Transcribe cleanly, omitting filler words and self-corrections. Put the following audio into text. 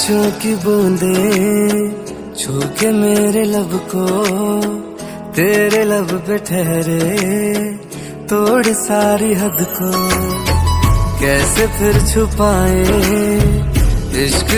बारिशों की बूंदे छू के मेरे लब को तेरे लब पे ठहरे, तोड़ सारी हद को। कैसे फिर छुपाए इश्क